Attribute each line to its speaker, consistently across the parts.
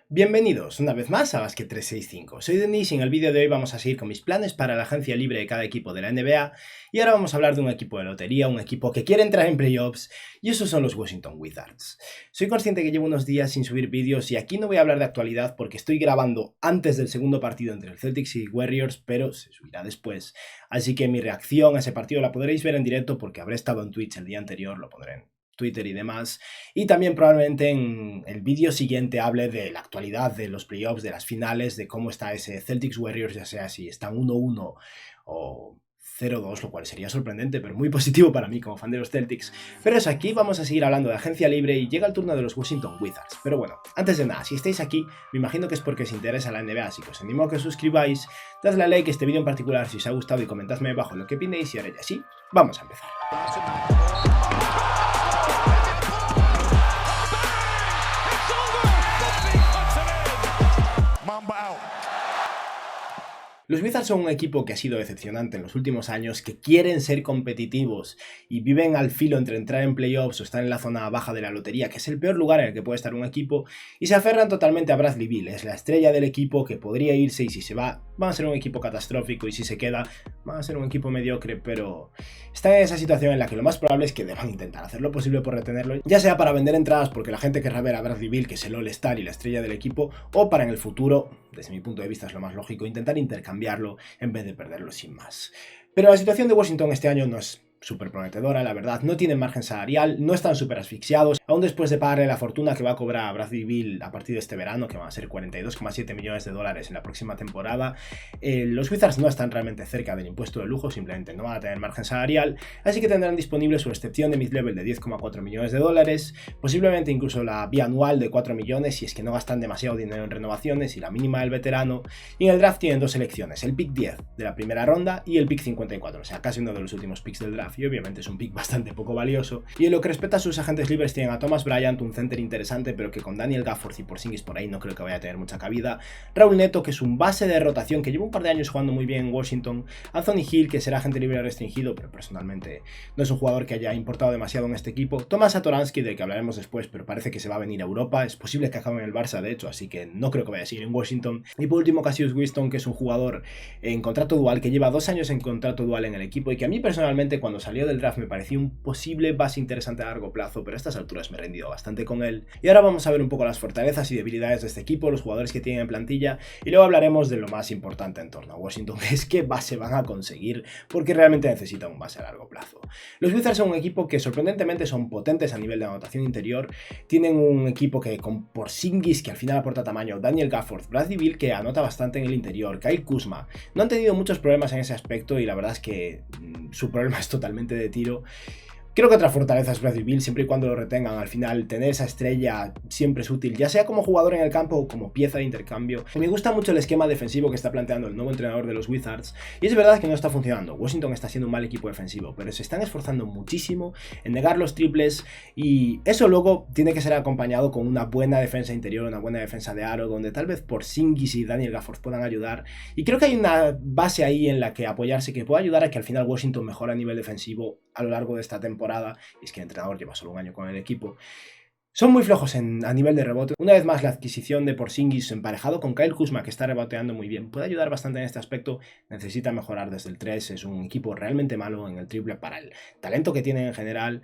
Speaker 1: Bienvenidos una vez más a Basket 365. Soy Denis y en el vídeo de hoy vamos a seguir con mis planes para la agencia libre de cada equipo de la NBA y ahora vamos a hablar de un equipo de lotería, un equipo que quiere entrar en playoffs y esos son los Washington Wizards. Soy consciente que llevo unos días sin subir vídeos y aquí no voy a hablar de actualidad porque estoy grabando antes del segundo partido entre el Celtics y Warriors, pero se subirá después. Así que mi reacción a ese partido la podréis ver en directo porque habré estado en Twitch el día anterior, lo pondré en Twitter y demás, y también probablemente en el vídeo siguiente hable de la actualidad de los playoffs, de las finales, de cómo está ese Celtics Warriors, ya sea si están 1-1 o 0-2, lo cual sería sorprendente, pero muy positivo para mí como fan de los Celtics. Pero eso, aquí vamos a seguir hablando de agencia libre y llega el turno de los Washington Wizards. Pero bueno, antes de nada, si estáis aquí, me imagino que es porque os interesa la NBA, así que os animo a que os suscribáis, dadle a like a este vídeo en particular si os ha gustado y comentadme abajo lo que opinéis y ahora ya sí, vamos a empezar. Los Wizards son un equipo que ha sido decepcionante en los últimos años, que quieren ser competitivos y viven al filo entre entrar en playoffs o estar en la zona baja de la lotería, que es el peor lugar en el que puede estar un equipo, y se aferran totalmente a Bradley Beal. Es la estrella del equipo que podría irse y si se va a ser un equipo catastrófico y si se queda va a ser un equipo mediocre, pero están en esa situación en la que lo más probable es que deban intentar hacer lo posible por retenerlo, ya sea para vender entradas porque la gente querrá ver a Bradley Beal, que es el All-Star y la estrella del equipo, o para en el futuro, desde mi punto de vista es lo más lógico, intentar intercambiarlo en vez de perderlo sin más. Pero la situación de Washington este año no es súper prometedora, la verdad, no tienen margen salarial, no están súper asfixiados, aún después de pagarle la fortuna que va a cobrar a Bradley Beal a partir de este verano, que van a ser 42,7 millones de dólares en la próxima temporada. Los Wizards no están realmente cerca del impuesto de lujo, simplemente no van a tener margen salarial, así que tendrán disponible su excepción de mid-level de 10,4 millones de dólares, posiblemente incluso la bianual de 4 millones si es que no gastan demasiado dinero en renovaciones y la mínima del veterano, y en el draft tienen dos selecciones, el pick 10 de la primera ronda y el pick 54, o sea, casi uno de los últimos picks del draft. Y obviamente es un pick bastante poco valioso. Y en lo que respecta a sus agentes libres tienen a Thomas Bryant, un center interesante, pero que con Daniel Gafford y Porzingis por ahí no creo que vaya a tener mucha cabida. Raúl Neto, que es un base de rotación que lleva un par de años jugando muy bien en Washington. Anthony Hill, que será agente libre restringido, pero personalmente no es un jugador que haya importado demasiado en este equipo. Tomás Satoransky, del que hablaremos después, pero parece que se va a venir a Europa. Es posible que acabe en el Barça, de hecho, así que no creo que vaya a seguir en Washington. Y por último, Cassius Winston, que es un jugador en contrato dual, que lleva 2 años en contrato dual en el equipo y que a mí personalmente cuando salió del draft me parecía un posible base interesante a largo plazo, pero a estas alturas me he rendido bastante con él. Y ahora vamos a ver un poco las fortalezas y debilidades de este equipo, los jugadores que tienen en plantilla, y luego hablaremos de lo más importante en torno a Washington, que es qué base van a conseguir, porque realmente necesitan un base a largo plazo. Los Wizards son un equipo que sorprendentemente son potentes a nivel de anotación interior, tienen un equipo que con Porzingis, que al final aporta tamaño, Daniel Gafford, Bradley Beal, que anota bastante en el interior, Kyle Kuzma, no han tenido muchos problemas en ese aspecto y la verdad es que su problema es totalmente de tiro. Creo que otra fortaleza es Bradley Beal, siempre y cuando lo retengan. Al final, tener esa estrella siempre es útil, ya sea como jugador en el campo o como pieza de intercambio. Y me gusta mucho el esquema defensivo que está planteando el nuevo entrenador de los Wizards. Y es verdad que no está funcionando. Washington está siendo un mal equipo defensivo, pero se están esforzando muchísimo en negar los triples. Y eso luego tiene que ser acompañado con una buena defensa interior, una buena defensa de aro, donde tal vez Porzingis y Daniel Gafford puedan ayudar. Y creo que hay una base ahí en la que apoyarse que puede ayudar a que al final Washington mejore a nivel defensivo a lo largo de esta temporada. Y es que el entrenador lleva solo un año con el equipo. Son muy flojos a nivel de rebote. Una vez más, la adquisición de Porzingis emparejado con Kyle Kuzma, que está reboteando muy bien, puede ayudar bastante en este aspecto. Necesita mejorar desde el 3, es un equipo realmente malo en el triple para el talento que tiene en general.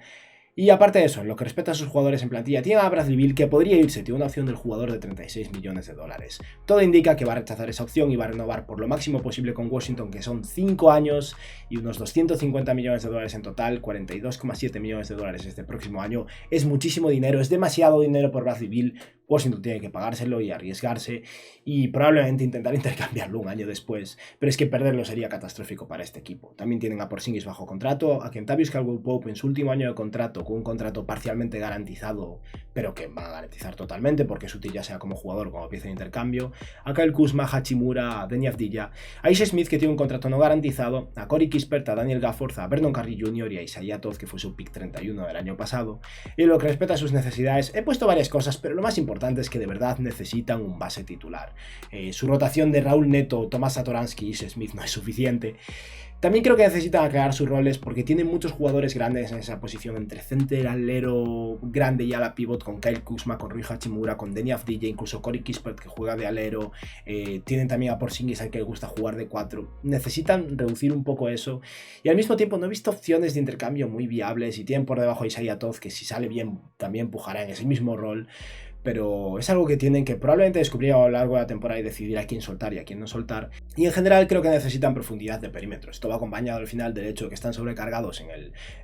Speaker 1: Y aparte de eso, en lo que respecta a sus jugadores en plantilla, tiene a Bradley Beal, que podría irse, tiene una opción del jugador de 36 millones de dólares. Todo indica que va a rechazar esa opción y va a renovar por lo máximo posible con Washington, que son 5 años y unos 250 millones de dólares en total, 42,7 millones de dólares este próximo año. Es muchísimo dinero, es demasiado dinero por Bradley Beal. Washington tiene que pagárselo y arriesgarse y probablemente intentar intercambiarlo un año después, pero es que perderlo sería catastrófico para este equipo. También tienen a Porzingis bajo contrato, a Kentavious Caldwell-Pope en su último año de contrato, con un contrato parcialmente garantizado, pero que va a garantizar totalmente porque es útil ya sea como jugador o como pieza de intercambio, a Kyle Kuzma, Hachimura, a Deni Avdija, a Ish Smith, que tiene un contrato no garantizado, a Corey Kispert, a Daniel Gafford, a Vernon Carey Jr. y a Isaiah Todd, que fue su pick 31 del año pasado. Y en lo que respecta a sus necesidades, he puesto varias cosas, pero lo más importante importantes que de verdad necesitan un base titular. Su rotación de Raúl Neto, Tomás Satoransky y Ish Smith no es suficiente. También creo que necesitan aclarar sus roles porque tienen muchos jugadores grandes en esa posición entre center, alero grande y ala pivot, con Kyle Kuzma, con Rui Hachimura, con Deni Avdija, incluso Corey Kispert que juega de alero. Tienen también a Porzingis al que le gusta jugar de 4. Necesitan reducir un poco eso y al mismo tiempo no he visto opciones de intercambio muy viables y tienen por debajo a Isaiah Todd que si sale bien también empujará en ese mismo rol. Pero es algo que tienen que probablemente descubrir a lo largo de la temporada y decidir a quién soltar y a quién no soltar. Y en general creo que necesitan profundidad de perímetro. Esto va acompañado al final del hecho de que están sobrecargados en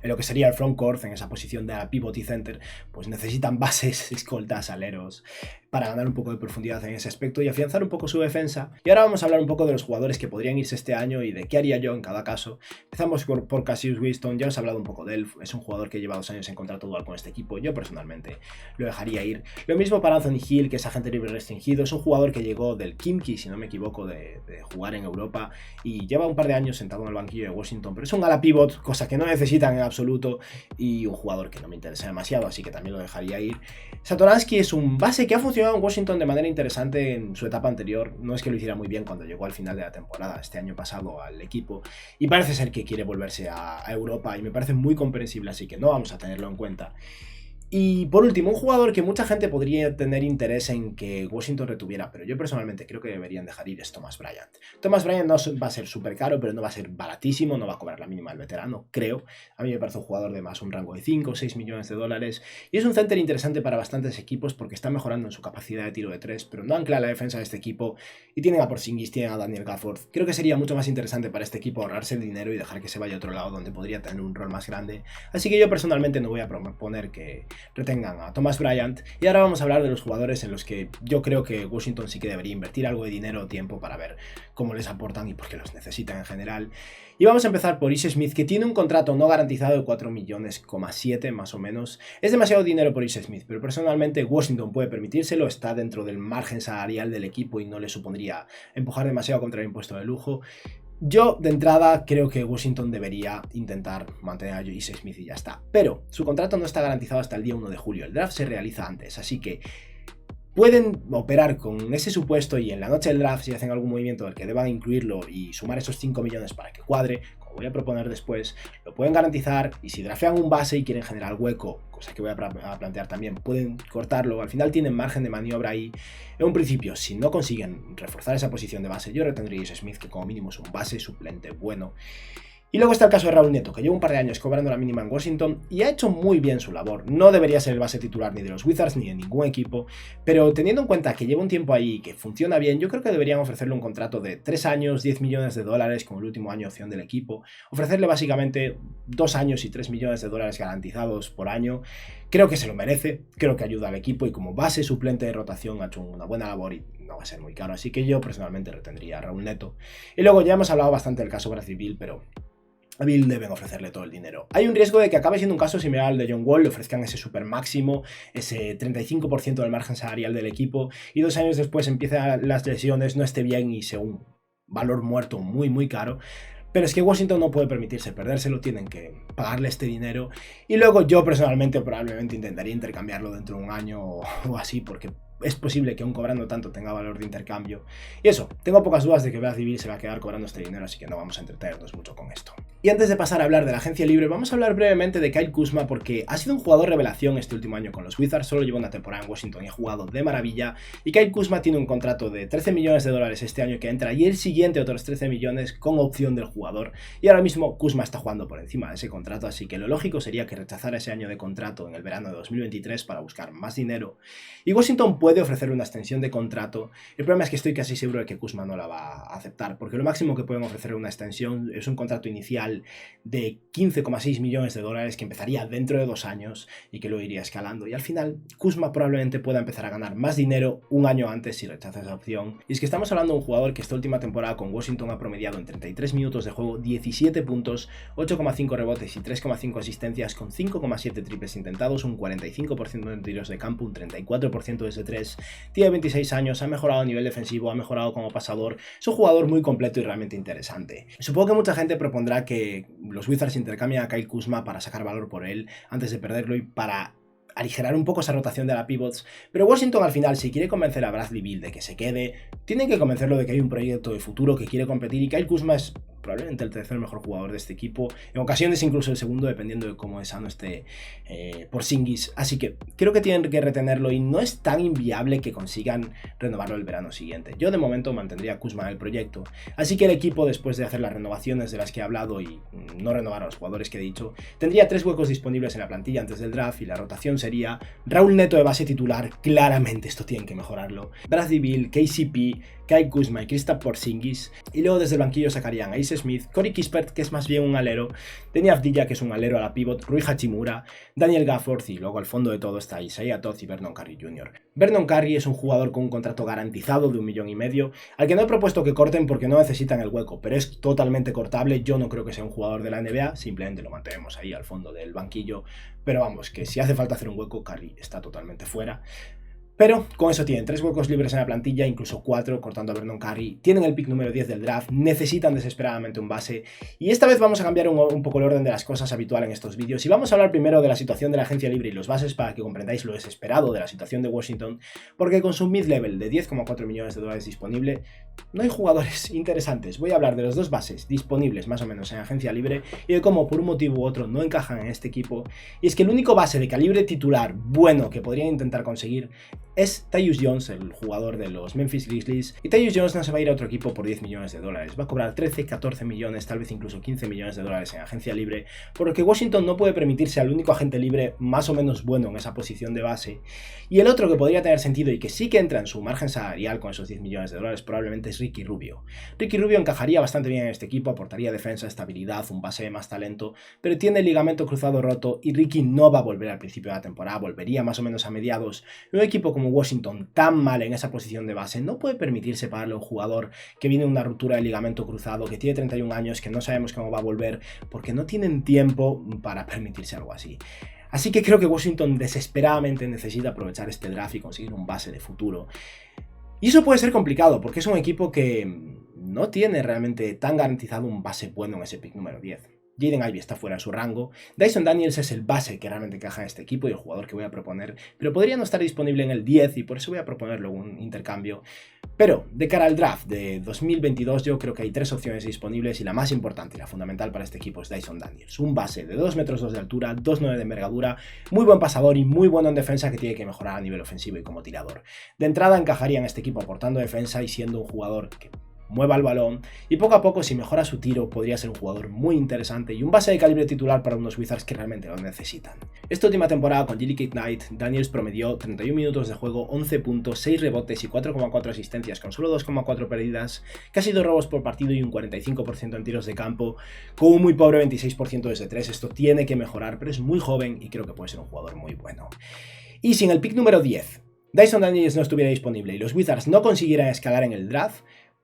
Speaker 1: lo que sería el frontcourt, en esa posición de pivot y center. Pues necesitan bases, escoltas, aleros, para ganar un poco de profundidad en ese aspecto y afianzar un poco su defensa. Y ahora vamos a hablar un poco de los jugadores que podrían irse este año y de qué haría yo en cada caso. Empezamos por Cassius Winston. Ya os he hablado un poco de él. Es un jugador que lleva 2 años en contrato dual con este equipo. Yo personalmente lo dejaría ir. Lo mismo para Anthony Hill, que es agente libre restringido. Es un jugador que llegó del Khimki, si no me equivoco, de jugar en Europa y lleva un par de años sentado en el banquillo de Washington, pero es un ala pivot, cosa que no necesitan en absoluto, y un jugador que no me interesa demasiado, así que también lo dejaría ir. Satoransky es un base que ha funcionado en Washington de manera interesante en su etapa anterior. No es que lo hiciera muy bien cuando llegó al final de la temporada este año pasado al equipo, y parece ser que quiere volverse a Europa, y me parece muy comprensible, así que no vamos a tenerlo en cuenta. Y por último, un jugador que mucha gente podría tener interés en que Washington retuviera, pero yo personalmente creo que deberían dejar ir, es Thomas Bryant. Thomas Bryant no va a ser súper caro, pero no va a ser baratísimo, no va a cobrar la mínima del veterano, creo. A mí me parece un jugador de más un rango de 5 o 6 millones de dólares. Y es un center interesante para bastantes equipos porque está mejorando en su capacidad de tiro de 3, pero no ancla la defensa de este equipo. Y tienen a Porzingis, tienen a Daniel Gafford. Creo que sería mucho más interesante para este equipo ahorrarse el dinero y dejar que se vaya a otro lado donde podría tener un rol más grande. Así que yo personalmente no voy a proponer que retengan a Thomas Bryant. Y ahora vamos a hablar de los jugadores en los que yo creo que Washington sí que debería invertir algo de dinero o tiempo para ver cómo les aportan y por qué los necesitan en general. Y vamos a empezar por Ish Smith, que tiene un contrato no garantizado de 4,7 millones más o menos. Es demasiado dinero por Ish Smith, pero personalmente Washington puede permitírselo, está dentro del margen salarial del equipo y no le supondría empujar demasiado contra el impuesto de lujo. Yo, de entrada, creo que Washington debería intentar mantener a Ish Smith y ya está. Pero su contrato no está garantizado hasta el día 1 de julio. El draft se realiza antes, así que pueden operar con ese supuesto y en la noche del draft, si hacen algún movimiento del que deban incluirlo y sumar esos 5 millones para que cuadre, como voy a proponer después, lo pueden garantizar. Y si draftean un base y quieren generar hueco, cosa que voy a plantear también, pueden cortarlo. Al final tienen margen de maniobra ahí. En un principio, si no consiguen reforzar esa posición de base, yo retendría a Ish Smith, que como mínimo es un base suplente bueno. Y luego está el caso de Raúl Neto, que lleva un par de años cobrando la mínima en Washington y ha hecho muy bien su labor. No debería ser el base titular ni de los Wizards ni de ningún equipo, pero teniendo en cuenta que lleva un tiempo ahí y que funciona bien, yo creo que deberían ofrecerle un contrato de 3 años, 10 millones de dólares como el último año opción del equipo. Ofrecerle básicamente 2 años y 3 millones de dólares garantizados por año. Creo que se lo merece, creo que ayuda al equipo y como base suplente de rotación ha hecho una buena labor y no va a ser muy caro. Así que yo personalmente retendría a Raúl Neto. Y luego ya hemos hablado bastante del caso Bradley Beal, pero a Bill deben ofrecerle todo el dinero. Hay un riesgo de que acabe siendo un caso similar al de John Wall, le ofrezcan ese super máximo, ese 35% del margen salarial del equipo, y 2 años después empiezan las lesiones, no esté bien y sea un valor muerto muy caro. Pero es que Washington no puede permitirse perdérselo, tienen que pagarle este dinero. Y luego yo personalmente probablemente intentaría intercambiarlo dentro de un año o así, porque es posible que aún cobrando tanto tenga valor de intercambio. Y eso, tengo pocas dudas de que Bradley Beal se va a quedar cobrando este dinero, así que no vamos a entretenernos mucho con esto. Y antes de pasar a hablar de la agencia libre, vamos a hablar brevemente de Kyle Kuzma, porque ha sido un jugador revelación este último año con los Wizards, solo lleva una temporada en Washington y ha jugado de maravilla. Y Kyle Kuzma tiene un contrato de 13 millones de dólares este año que entra y el siguiente otros 13 millones con opción del jugador. Y ahora mismo Kuzma está jugando por encima de ese contrato, así que lo lógico sería que rechazara ese año de contrato en el verano de 2023 para buscar más dinero. Y Washington puede ofrecerle una extensión de contrato. El problema es que estoy casi seguro de que Kuzma no la va a aceptar, porque lo máximo que pueden ofrecer una extensión es un contrato inicial de 15,6 millones de dólares que empezaría dentro de 2 años y que luego iría escalando. Y al final Kuzma probablemente pueda empezar a ganar más dinero un año antes si rechaza esa opción. Y es que estamos hablando de un jugador que esta última temporada con Washington ha promediado en 33 minutos de juego 17 puntos, 8,5 rebotes y 3,5 asistencias con 5,7 triples intentados, un 45% de tiros de campo, un 34% desde 3. Tiene 26 años, ha mejorado a nivel defensivo, ha mejorado como pasador. Es un jugador muy completo y realmente interesante. Supongo que mucha gente propondrá que los Wizards intercambien a Kyle Kuzma para sacar valor por él antes de perderlo y para aligerar un poco esa rotación de la pivots, pero Washington al final, si quiere convencer a Bradley Beal de que se quede, tienen que convencerlo de que hay un proyecto de futuro que quiere competir y Kyle Kuzma es probablemente el tercer mejor jugador de este equipo, en ocasiones incluso el segundo, dependiendo de cómo es sano esté Porzingis, así que creo que tienen que retenerlo y no es tan inviable que consigan renovarlo el verano siguiente. Yo de momento mantendría a Kuzma en el proyecto, así que el equipo, después de hacer las renovaciones de las que he hablado y no renovar a los jugadores que he dicho, tendría 3 huecos disponibles en la plantilla antes del draft y la rotación sería Raúl Neto de base titular, claramente esto tienen que mejorarlo, Bradley Beal, KCP, Kyle Kuzma y Kristaps Porzingis, y luego desde el banquillo sacarían a Ice Smith, Corey Kispert, que es más bien un alero, Deni Avdija, que es un alero a la pivot, Rui Hachimura, Daniel Gafford y luego al fondo de todo está Isaiah Todd y Vernon Carey Jr. Vernon Carey es un jugador con un contrato garantizado de $1,5 millones, al que no he propuesto que corten porque no necesitan el hueco, pero es totalmente cortable. Yo no creo que sea un jugador de la NBA, simplemente lo mantenemos ahí al fondo del banquillo, pero vamos, que si hace falta hacer un hueco, Carey está totalmente fuera. Pero con eso tienen 3 huecos libres en la plantilla, incluso 4, cortando a Vernon Carey. Tienen el pick número 10 del draft, necesitan desesperadamente un base. Y esta vez vamos a cambiar un poco el orden de las cosas habitual en estos vídeos. Y vamos a hablar primero de la situación de la agencia libre y los bases para que comprendáis lo desesperado de la situación de Washington. Porque con su mid-level de $10,4 millones disponible, no hay jugadores interesantes. Voy a hablar de los 2 bases disponibles más o menos en agencia libre y de cómo por un motivo u otro no encajan en este equipo. Y es que el único base de calibre titular bueno que podrían intentar conseguir es Tyus Jones, el jugador de los Memphis Grizzlies, y Tyus Jones no se va a ir a otro equipo por $10 millones, va a cobrar 13, 14 millones, tal vez incluso $15 millones en agencia libre, por lo que Washington no puede permitirse al único agente libre más o menos bueno en esa posición de base, y el otro que podría tener sentido y que sí que entra en su margen salarial con esos $10 millones probablemente es Ricky Rubio. Ricky Rubio encajaría bastante bien en este equipo, aportaría defensa, estabilidad, un base de más talento, pero tiene el ligamento cruzado roto y Ricky no va a volver al principio de la temporada, volvería más o menos a mediados. Un equipo como Washington, tan mal en esa posición de base, no puede permitirse pagarle a un jugador que viene de una ruptura de ligamento cruzado, que tiene 31 años, que no sabemos cómo va a volver, porque no tienen tiempo para permitirse algo así. Así que creo que Washington desesperadamente necesita aprovechar este draft y conseguir un base de futuro. Y eso puede ser complicado, porque es un equipo que no tiene realmente tan garantizado un base bueno en ese pick número 10. Jaden Ivey está fuera de su rango, Dyson Daniels es el base que realmente encaja en este equipo y el jugador que voy a proponer, pero podría no estar disponible en el 10 y por eso voy a proponerlo un intercambio. Pero de cara al draft de 2022 yo creo que hay 3 opciones disponibles y la más importante y la fundamental para este equipo es Dyson Daniels, un base de 2 metros 2 de altura, 2,9 de envergadura, muy buen pasador y muy bueno en defensa que tiene que mejorar a nivel ofensivo y como tirador. De entrada encajaría en este equipo aportando defensa y siendo un jugador que mueva el balón y poco a poco si mejora su tiro podría ser un jugador muy interesante y un base de calibre titular para unos Wizards que realmente lo necesitan. Esta última temporada con G-League Ignite, Daniels promedió 31 minutos de juego, 11 puntos, 6 rebotes y 4,4 asistencias con solo 2,4 pérdidas, casi 2 robos por partido y un 45% en tiros de campo, con un muy pobre 26% desde 3. Esto tiene que mejorar, pero es muy joven y creo que puede ser un jugador muy bueno. Y si en el pick número 10 Dyson Daniels no estuviera disponible y los Wizards no consiguieran escalar en el draft,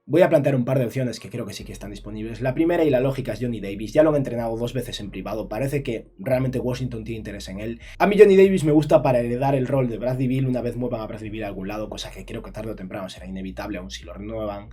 Speaker 1: voy a plantear un par de opciones que creo que sí que están disponibles. La primera y la lógica es Johnny Davis. Ya lo han entrenado 2 veces en privado. Parece que realmente Washington tiene interés en él. A mí Johnny Davis me gusta para heredar el rol de Bradley Beal una vez muevan a Bradley Beal a algún lado, cosa que creo que tarde o temprano será inevitable aun si lo renuevan.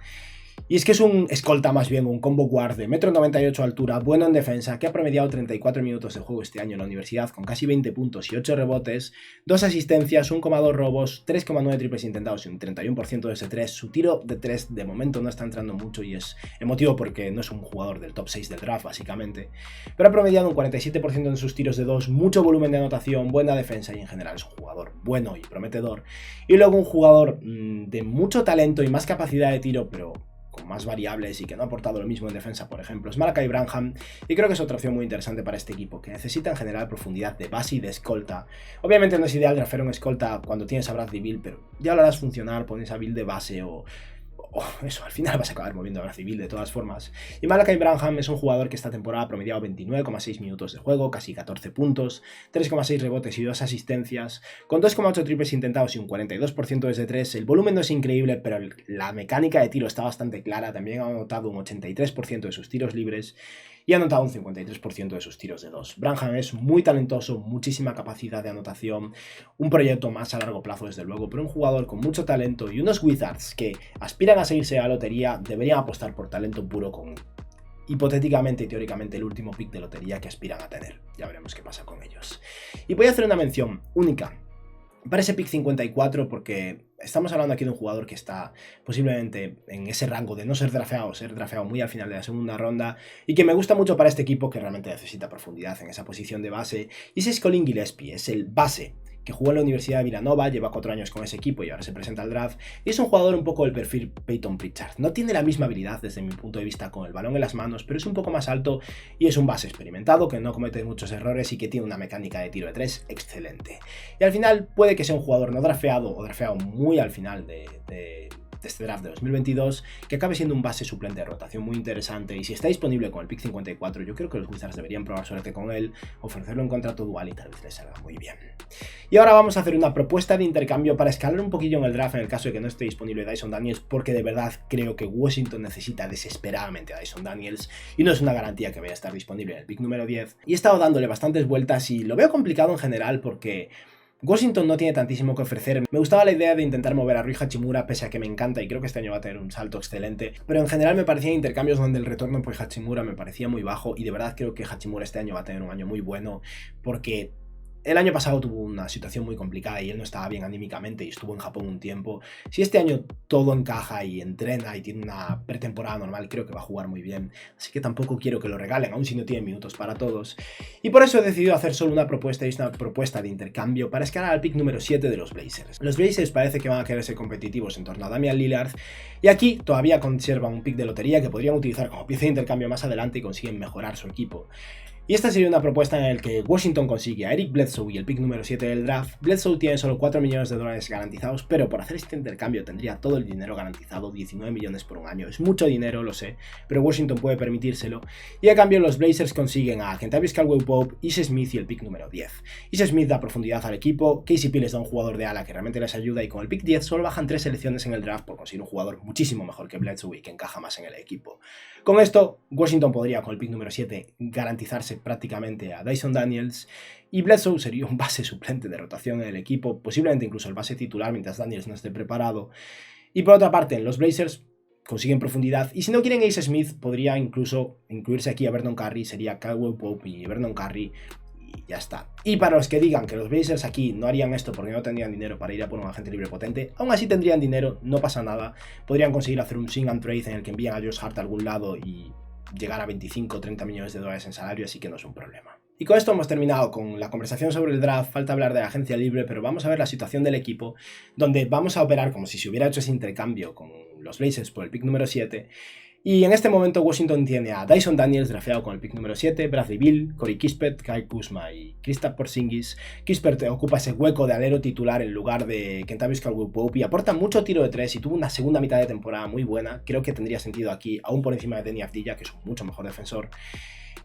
Speaker 1: Y es que es un escolta más bien, un combo guard de 1,98 m de altura, bueno en defensa, que ha promediado 34 minutos de juego este año en la universidad con casi 20 puntos y 8 rebotes, 2 asistencias, 1,2 robos, 3,9 triples intentados y un 31% de ese 3. Su tiro de 3 de momento no está entrando mucho y es emotivo porque no es un jugador del top 6 del draft básicamente, pero ha promediado un 47% en sus tiros de 2, mucho volumen de anotación, buena defensa y en general es un jugador bueno y prometedor. Y luego un jugador de mucho talento y más capacidad de tiro, pero con más variables y que no ha aportado lo mismo en defensa, por ejemplo, es Malachi Branham, y creo que es otra opción muy interesante para este equipo, que necesita en general profundidad de base y de escolta. Obviamente no es ideal draftear un escolta cuando tienes a Bradley Beal, pero ya lo harás funcionar, pones a Beal de base o eso, al final vas a acabar moviendo a Bradley Beal de todas formas. Y Malachi Branham es un jugador que esta temporada ha promediado 29,6 minutos de juego, casi 14 puntos, 3,6 rebotes y 2 asistencias, con 2,8 triples intentados y un 42% desde 3. El volumen no es increíble, pero la mecánica de tiro está bastante clara. También ha anotado un 83% de sus tiros libres y ha anotado un 53% de sus tiros de 2. Branham es muy talentoso, muchísima capacidad de anotación, un proyecto más a largo plazo desde luego, pero un jugador con mucho talento y unos Wizards que aspiran a seguirse a la lotería deberían apostar por talento puro con hipotéticamente y teóricamente el último pick de lotería que aspiran a tener. Ya veremos qué pasa con ellos. Y voy a hacer una mención única para ese pick 54 porque estamos hablando aquí de un jugador que está posiblemente en ese rango de no ser drafeado muy al final de la segunda ronda y que me gusta mucho para este equipo que realmente necesita profundidad en esa posición de base. Y ese es Colin Gillespie, es el base que jugó en la Universidad de Villanova, lleva 4 años con ese equipo y ahora se presenta al draft, y es un jugador un poco del perfil Peyton Pritchard. No tiene la misma habilidad desde mi punto de vista con el balón en las manos, pero es un poco más alto y es un base experimentado que no comete muchos errores y que tiene una mecánica de tiro de 3 excelente. Y al final puede que sea un jugador no drafeado o drafeado muy al final de este draft de 2022, que acabe siendo un base suplente de rotación muy interesante, y si está disponible con el pick 54, yo creo que los Wizards deberían probar suerte con él, ofrecerle un contrato dual y tal vez les salga muy bien. Y ahora vamos a hacer una propuesta de intercambio para escalar un poquillo en el draft en el caso de que no esté disponible Dyson Daniels, porque de verdad creo que Washington necesita desesperadamente a Dyson Daniels y no es una garantía que vaya a estar disponible en el pick número 10. Y he estado dándole bastantes vueltas y lo veo complicado en general porque Washington no tiene tantísimo que ofrecer. Me gustaba la idea de intentar mover a Rui Hachimura, pese a que me encanta y creo que este año va a tener un salto excelente, pero en general me parecían intercambios donde el retorno por Hachimura me parecía muy bajo y de verdad creo que Hachimura este año va a tener un año muy bueno porque el año pasado tuvo una situación muy complicada y él no estaba bien anímicamente y estuvo en Japón un tiempo. Si este año todo encaja y entrena y tiene una pretemporada normal, creo que va a jugar muy bien. Así que tampoco quiero que lo regalen, aun si no tiene minutos para todos. Y por eso he decidido hacer solo una propuesta, y es una propuesta de intercambio para escalar al pick número 7 de los Blazers. Los Blazers parece que van a querer ser competitivos en torno a Damian Lillard y aquí todavía conservan un pick de lotería que podrían utilizar como pieza de intercambio más adelante y consiguen mejorar su equipo. Y esta sería una propuesta en la que Washington consigue a Eric Bledsoe y el pick número 7 del draft. Bledsoe tiene solo 4 millones de dólares garantizados, pero por hacer este intercambio tendría todo el dinero garantizado, 19 millones por un año. Es mucho dinero, lo sé, pero Washington puede permitírselo. Y a cambio los Blazers consiguen a Kentavious Caldwell-Pope, Ish Smith y el pick número 10. Ish Smith da profundidad al equipo, KCP les da un jugador de ala que realmente les ayuda y con el pick 10 solo bajan 3 selecciones en el draft por conseguir un jugador muchísimo mejor que Bledsoe y que encaja más en el equipo. Con esto, Washington podría con el pick número 7 garantizarse prácticamente a Dyson Daniels y Bledsoe sería un base suplente de rotación en el equipo, posiblemente incluso el base titular mientras Daniels no esté preparado. Y por otra parte, los Blazers consiguen profundidad y si no quieren Ace Smith podría incluso incluirse aquí a Vernon Carey, sería Caldwell Pope y Vernon Carey y ya está. Y para los que digan que los Blazers aquí no harían esto porque no tendrían dinero para ir a por un agente libre potente, aún así tendrían dinero, no pasa nada, podrían conseguir hacer un sing and trade en el que envían a Josh Hart a algún lado y llegar a 25 o 30 millones de dólares en salario, así que no es un problema. Y con esto hemos terminado con la conversación sobre el draft, falta hablar de la agencia libre, pero vamos a ver la situación del equipo, donde vamos a operar como si se hubiera hecho ese intercambio con los Blazers por el pick número 7, y en este momento Washington tiene a Dyson Daniels drafteado con el pick número 7, Bradley Beal, Corey Kispert, Kyle Kuzma y Kristaps Porzingis. Kispert ocupa ese hueco de alero titular en lugar de Kentavious Caldwell-Pope y aporta mucho tiro de 3 y tuvo una segunda mitad de temporada muy buena. Creo que tendría sentido aquí, aún por encima de Deni Avdija, que es un mucho mejor defensor.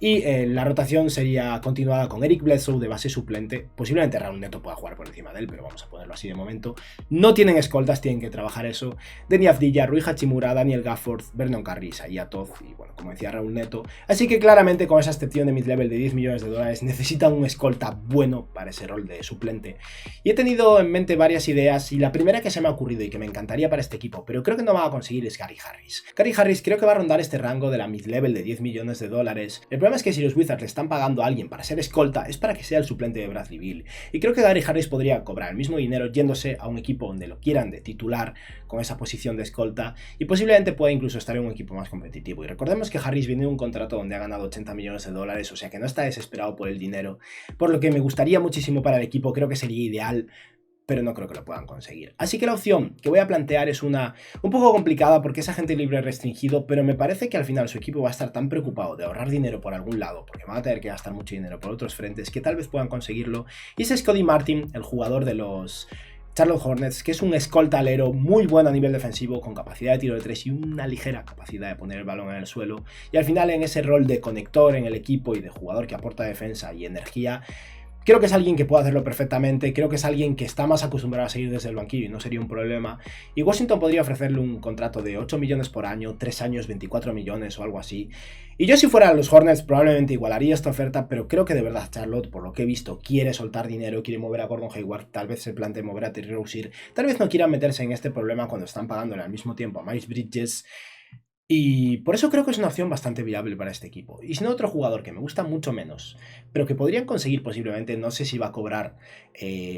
Speaker 1: Y la rotación sería continuada con Eric Bledsoe de base suplente. Posiblemente Raul Neto pueda jugar por encima de él, pero vamos a ponerlo así de momento. No tienen escoltas, tienen que trabajar eso. Deni Avdija, Rui Hachimura, Daniel Gafford, Vernon Carey, Isaiah Todd y bueno, como decía Raul Neto. Así que claramente con esa excepción de mid-level de 10 millones de dólares necesitan un escolta bueno para ese rol de suplente. Y he tenido en mente varias ideas y la primera que se me ha ocurrido y que me encantaría para este equipo, pero creo que no va a conseguir es Gary Harris. Gary Harris creo que va a rondar este rango de la mid-level de 10 millones de dólares. El problema es que si los Wizards le están pagando a alguien para ser escolta es para que sea el suplente de Bradley Beal. Y creo que Gary Harris podría cobrar el mismo dinero yéndose a un equipo donde lo quieran de titular con esa posición de escolta y posiblemente pueda incluso estar en un equipo más competitivo. Y recordemos que Harris viene de un contrato donde ha ganado 80 millones de dólares, o sea que no está desesperado por el dinero. Por lo que me gustaría muchísimo para el equipo, creo que sería ideal, pero no creo que lo puedan conseguir. Así que la opción que voy a plantear es una un poco complicada porque es agente libre restringido, pero me parece que al final su equipo va a estar tan preocupado de ahorrar dinero por algún lado, porque van a tener que gastar mucho dinero por otros frentes, que tal vez puedan conseguirlo. Y ese es Cody Martin, el jugador de los Charlotte Hornets, que es un escolta alero muy bueno a nivel defensivo, con capacidad de tiro de 3 y una ligera capacidad de poner el balón en el suelo. Y al final en ese rol de conector en el equipo y de jugador que aporta defensa y energía, creo que es alguien que puede hacerlo perfectamente, creo que es alguien que está más acostumbrado a seguir desde el banquillo y no sería un problema. Y Washington podría ofrecerle un contrato de 8 millones por año, 3 años, 24 millones o algo así. Y yo si fuera los Hornets probablemente igualaría esta oferta, pero creo que de verdad Charlotte, por lo que he visto, quiere soltar dinero, quiere mover a Gordon Hayward, tal vez se plantee mover a Terry Rozier, tal vez no quieran meterse en este problema cuando están pagándole al mismo tiempo a Miles Bridges. Y por eso creo que es una opción bastante viable para este equipo. Y si no, otro jugador que me gusta mucho menos, pero que podrían conseguir posiblemente, no sé si va a cobrar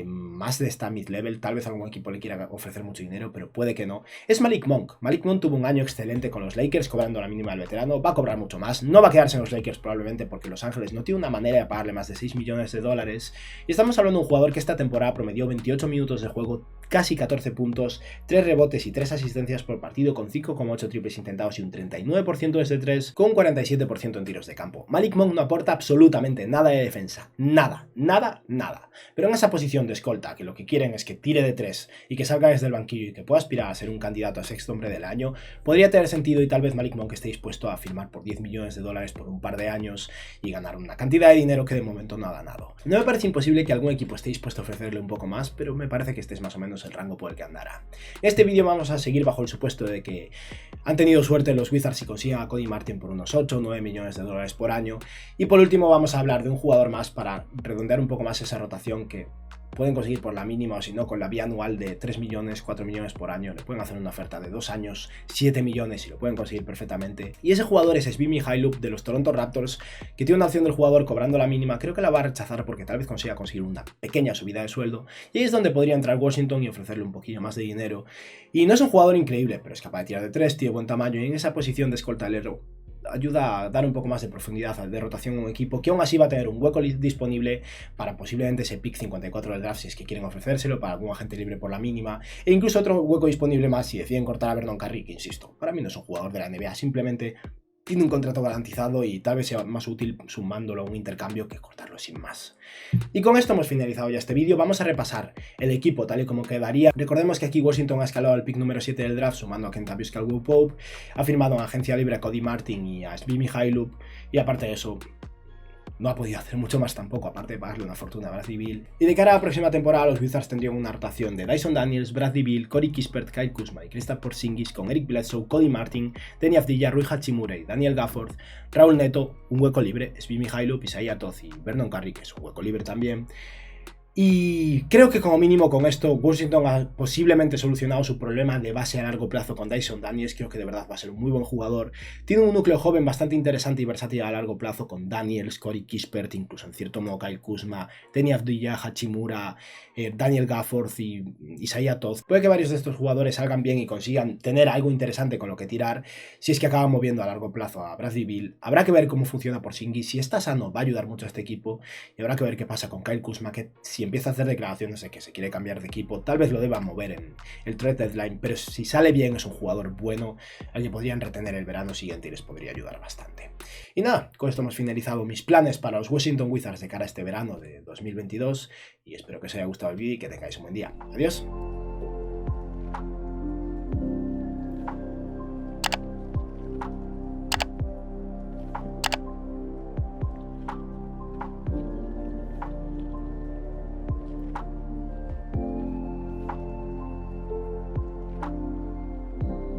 Speaker 1: más de esta mid-level, tal vez algún equipo le quiera ofrecer mucho dinero, pero puede que no, es Malik Monk. Malik Monk tuvo un año excelente con los Lakers, cobrando la mínima del veterano, va a cobrar mucho más, no va a quedarse en los Lakers probablemente porque Los Ángeles no tiene una manera de pagarle más de 6 millones de dólares, y estamos hablando de un jugador que esta temporada promedió 28 minutos de juego, casi 14 puntos, 3 rebotes y 3 asistencias por partido, con 5,8 triples intentados y un 39% desde 3, con un 47% en tiros de campo. Malik Monk no aporta absolutamente nada de defensa, nada, nada, nada. Pero en esa posición de escolta, que lo que quieren es que tire de 3 y que salga desde el banquillo y que pueda aspirar a ser un candidato a sexto hombre del año, podría tener sentido, y tal vez Malik Monk esté dispuesto a firmar por 10 millones de dólares por un par de años y ganar una cantidad de dinero que de momento no ha ganado. No me parece imposible que algún equipo esté dispuesto a ofrecerle un poco más, pero me parece que este es más o menos el rango por el que andará. En este vídeo vamos a seguir bajo el supuesto de que han tenido suerte los Wizards y consigan a Cody Martin por unos 8 o 9 millones de dólares por año. Y por último vamos a hablar de un jugador más para redondear un poco más esa rotación que pueden conseguir por la mínima, o si no, con la vía anual de 3 millones, 4 millones por año. Le pueden hacer una oferta de 2 años, 7 millones y lo pueden conseguir perfectamente. Y ese jugador es Svi Mykhailiuk de los Toronto Raptors, que tiene una opción del jugador cobrando la mínima. Creo que la va a rechazar porque tal vez consiga conseguir una pequeña subida de sueldo. Y ahí es donde podría entrar Washington y ofrecerle un poquillo más de dinero. Y no es un jugador increíble, pero es capaz de tirar de 3, tiene buen tamaño y en esa posición de escoltalero ayuda a dar un poco más de profundidad de rotación a un equipo que aún así va a tener un hueco disponible para posiblemente ese pick 54 del draft si es que quieren ofrecérselo, para algún agente libre por la mínima, e incluso otro hueco disponible más si deciden cortar a Vernon Carey, que insisto, para mí no es un jugador de la NBA, simplemente tiene un contrato garantizado y tal vez sea más útil sumándolo a un intercambio que cortarlo sin más. Y con esto hemos finalizado ya este vídeo. Vamos a repasar el equipo tal y como quedaría. Recordemos que aquí Washington ha escalado al pick número 7 del draft sumando a Kentavious Caldwell-Pope, ha firmado en agencia libre a Cody Martin y a Svi Mykhailiuk, y aparte de eso no ha podido hacer mucho más tampoco, aparte de pagarle una fortuna a Bradley Beal. Y de cara a la próxima temporada, los Wizards tendrían una rotación de Dyson Daniels, Bradley Beal, Corey Kispert, Kyle Kuzma y Kristaps Porzingis, con Eric Bledsoe, Cody Martin, Deni Avdija, Rui Hachimura y Daniel Gafford, Raúl Neto, un hueco libre, Svi Mykhailiuk, Isaiah Todd y Vernon Carey, que es un hueco libre también. Y creo que como mínimo con esto Washington ha posiblemente solucionado su problema de base a largo plazo con Dyson Daniels. Creo que de verdad va a ser un muy buen jugador. Tiene un núcleo joven bastante interesante y versátil a largo plazo con Daniels, Corey Kispert, incluso en cierto modo Kyle Kuzma, Deni Avdija, Hachimura, Daniel Gafford y Isaiah Todd. Puede que varios de estos jugadores salgan bien y consigan tener algo interesante con lo que tirar si es que acaban moviendo a largo plazo a Bradley Beal. Habrá que ver cómo funciona Porzingis. Si está sano va a ayudar mucho a este equipo, y habrá que ver qué pasa con Kyle Kuzma, que si empieza a hacer declaraciones de que se quiere cambiar de equipo, tal vez lo deba mover en el trade deadline, pero si sale bien es un jugador bueno al que podrían retener el verano siguiente y les podría ayudar bastante. Y nada, con esto hemos finalizado mis planes para los Washington Wizards de cara a este verano de 2022 y espero que os haya gustado el vídeo y que tengáis un buen día. Adiós.